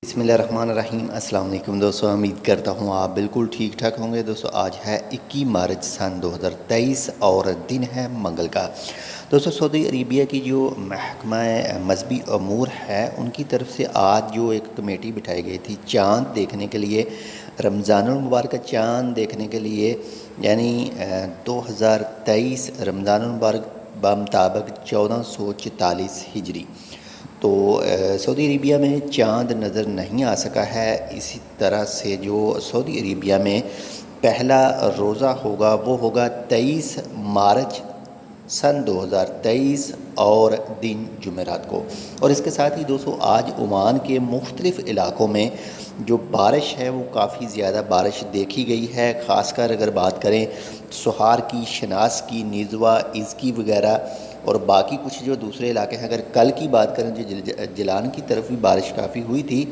बिस्मिल्लाहिर्रहमानिर्रहीम। अस्सलाम वालेकुम दोस्तों, उम्मीद करता हूँ आप बिल्कुल ठीक ठाक होंगे। दोस्तों आज है 21 मार्च सन 2023 और दिन है मंगल का। दोस्तों सऊदी अरेबिया की जो महकमा मजहबी अमूर है उनकी तरफ से आज जो एक कमेटी बिठाई गई थी चाँद देखने के लिए, रमज़ानुल मुबारक का चाँद देखने के लिए, यानी 2023 रमज़ानुल मुबारक बमुताबिक 1444 हिजरी। तो सऊदी अरेबिया में चाँद नज़र नहीं आ सका है। इसी तरह से जो सऊदी अरेबिया में पहला रोज़ा होगा वो होगा 23 मार्च सन 2023 और दिन जुमेरात को। और इसके साथ ही दोस्तों आज ओमान के मुख्तलिफ़ इलाक़ों में जो बारिश है वो काफ़ी ज़्यादा बारिश देखी गई है। ख़ासकर अगर बात करें सुहार की, शनास की, निज़वा, इज़की वगैरह और बाकी कुछ जो दूसरे इलाके हैं। अगर कल की बात करें जो जिलान की तरफ भी बारिश काफ़ी हुई थी।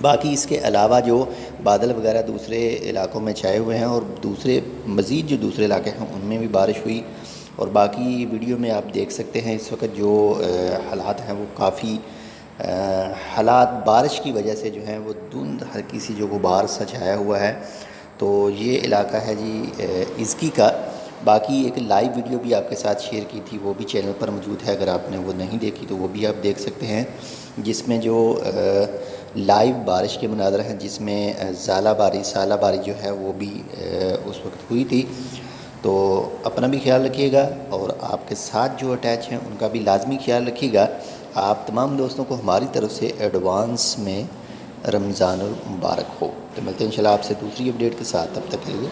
बाकी इसके अलावा जो बादल वगैरह दूसरे इलाकों में छाए हुए हैं और दूसरे मज़ीद जो दूसरे इलाके हैं उनमें भी बारिश हुई। और बाकी वीडियो में आप देख सकते हैं इस वक्त जो हालात हैं वो काफ़ी हालात बारिश की वजह से जो है वो धुंध हल्की सी जो गुबार सा छाया हुआ है। तो ये इलाका है जी इज़की का। बाकी एक लाइव वीडियो भी आपके साथ शेयर की थी, वो भी चैनल पर मौजूद है। अगर आपने वो नहीं देखी तो वो भी आप देख सकते हैं, जिसमें जो लाइव बारिश के मनाज़र हैं, जिसमें साला बारी जो है वो भी उस वक्त हुई थी। तो अपना भी ख्याल रखिएगा और आपके साथ जो अटैच हैं उनका भी लाजमी ख्याल रखिएगा। आप तमाम दोस्तों को हमारी तरफ से एडवांस में रमज़ानुल मुबारक हो। तो मिलते हैं इंशाल्लाह आपसे दूसरी अपडेट के साथ, तब तक के लिए